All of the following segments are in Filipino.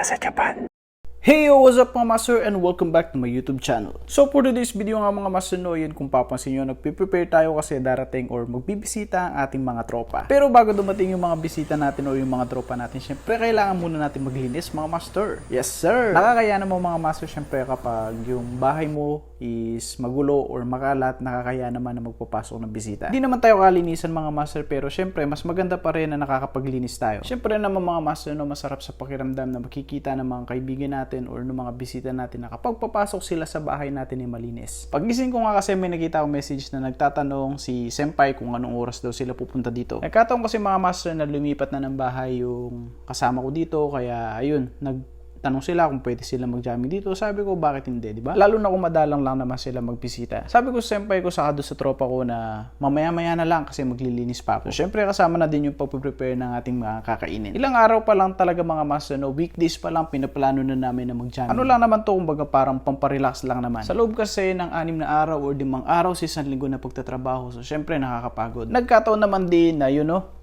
para sa Japan. Hey yo, what's up mga master and welcome back to my YouTube channel. So for today's video nga mga master, no, yun kung papansin nyo, nagpiprepare tayo kasi darating or magbibisita ang ating mga tropa. Pero bago dumating yung mga bisita natin o yung mga tropa natin, syempre kailangan muna natin maglinis mga master. Yes sir! Nakakaya naman mga master syempre kapag yung bahay mo is magulo or makalat, nakakaya naman na magpapasok ng bisita. Hindi naman tayo kalinisan mga master, pero syempre mas maganda pa rin na nakakapaglinis tayo. Syempre naman mga master, no, masarap sa pakiramdam na makikita ng mga kaibigan natin or ng mga bisita natin na kapag papasok sila sa bahay natin ay malinis. Pagising ko nga kasi may nakita akong message na nagtatanong si Senpai kung anong oras daw sila pupunta dito. Nagkataon kasi mga master na lumipat na ng bahay yung kasama ko dito, kaya ayun, tanong sila kung pwede sila mag-jamming dito. Sabi ko, bakit hindi, di ba? Lalo na kung madalang lang naman sila magbisita. Sabi ko sa senpai ko saka doon sa tropa ko na mamaya-maya na lang kasi maglilinis pa ako. So, syempre kasama na din yung pag-prepare ng ating mga kakainin. Ilang araw pa lang talaga mga master, no, weekdays pa lang pinaplano na namin na mag-jamming. Ano lang naman to, kumbaga parang pamparelax lang naman. Sa loob kasi ng 6 na araw or 5 araw sa isang linggo na pagtatrabaho. So, syempre nakakapagod. Nagkataon naman din na,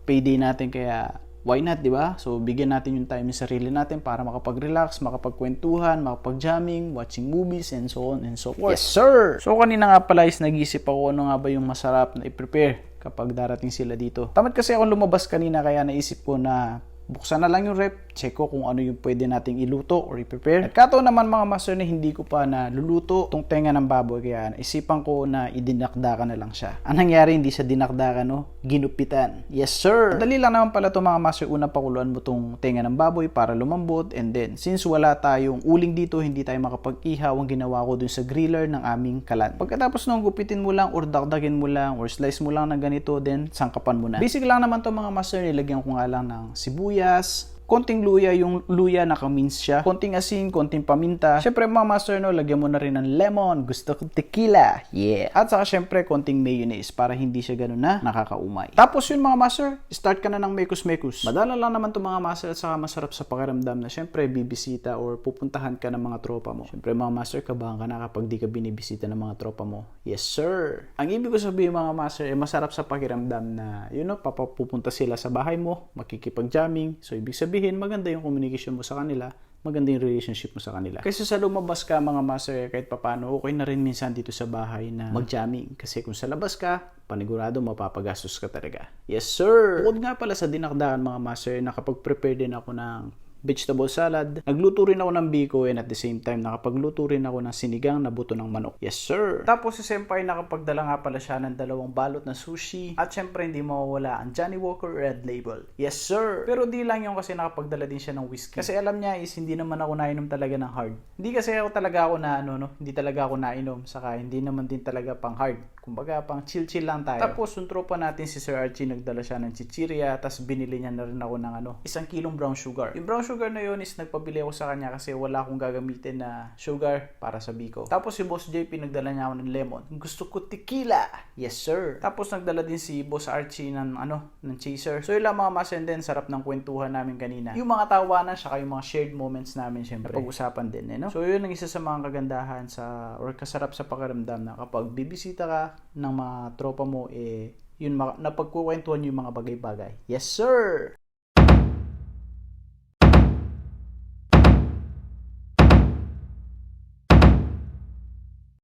payday natin, kaya why not, di ba? So, bigyan natin yung time yung sarili natin para makapag-relax, makapagkwentuhan, makapag-jamming, watching movies, and so on and so forth. Yes, sir! So, kanina nga pala is nag-isip ako ano nga ba yung masarap na i-prepare kapag darating sila dito. Tamad kasi ako lumabas kanina, kaya naisip ko na buksan na lang yung rep, check ko kung ano yung pwede nating iluto or i-prepare. At kato naman mga master na hindi ko pa na luluto itong tenga ng baboy, kaya naisipan ko na idinakdakan na lang siya. Ang nangyari, hindi siya dinakdakan, no? Ginupitan. Yes sir! Dali lang naman pala ito mga master. Una, pakuluan mo itong tenga ng baboy para lumambot, and then since wala tayong uling dito, hindi tayo makapag-ihaw, ang ginawa ko dun sa griller ng aming kalan. Pagkatapos nung gupitin mo lang or dakdagin mo lang or slice mo lang ng ganito, then sangkapan mo na. Basic lang naman to mga master. Nilagyan ko nga lang ng sibuyas, konting luya, yung luya naka-mince siya, konting asin, konting paminta. Syempre mga master, no, lagyan mo na rin ng lemon, gusto ko tequila, yeah. At saka syempre konting mayonnaise para hindi siya ganun na nakakaumay. Tapos yun mga master, start ka na ng mekus-mekus. Madala lang naman to mga master, at saka masarap sa pakiramdam na syempre bibisita or pupuntahan ka ng mga tropa mo. Syempre mga master, kabahan ka na kapag di ka binibisita ng mga tropa mo. Yes sir! Ang ibig ko sabihin mga master, masarap sa pakiramdam na papupunta sila sa bahay mo, makikipag-jamming. So ibig sabihin, maganda yung communication mo sa kanila, maganda yung relationship mo sa kanila. Kasi sa lumabas ka mga master, kahit papano, okay na rin minsan dito sa bahay na mag-jamming. Kasi kung sa labas ka, panigurado mapapagastos ka talaga. Yes sir! Bukod nga pala sa dinakdakan mga master, nakapag-prepare din ako ng vegetable salad. Nagluto rin ako ng biko, and at the same time nakapagluto rin ako ng sinigang na buto ng manok. Yes sir! Tapos si senpai nakapagdala nga pala siya ng 2 balot na sushi, at syempre hindi mawawala ang Johnny Walker Red Label. Yes sir! Pero di lang yung kasi nakapagdala din siya ng whiskey. Kasi alam niya is hindi naman ako nainom talaga ng hard. Hindi kasi ako talaga ako na hindi talaga ako nainom, saka hindi naman din talaga pang hard. Kumbaga pang chill-chill lang tayo. Tapos yung tropa natin si Sir Archie nagdala siya ng chichirya, tapos binili niya na rin ako ng 1 kilong brown sugar. Yung brown sugar na yun is nagpabili ako sa kanya kasi wala akong gagamitin na sugar para sa biko. Tapos si Boss JP nagdala niya ako ng lemon. Gusto ko tequila. Yes sir. Tapos nagdala din si Boss Archie ng ng chaser. So yun lang mga mas, and then sarap ng kwentuhan namin kanina. Yung mga tawanan saka yung mga shared moments namin syempre napag-usapan din So yun ang isa sa mga kagandahan or kasarap sa pakiramdam na kapag bibisita ka ng mga tropa mo, yun napagkukwentuhan yung mga bagay-bagay. Yes sir!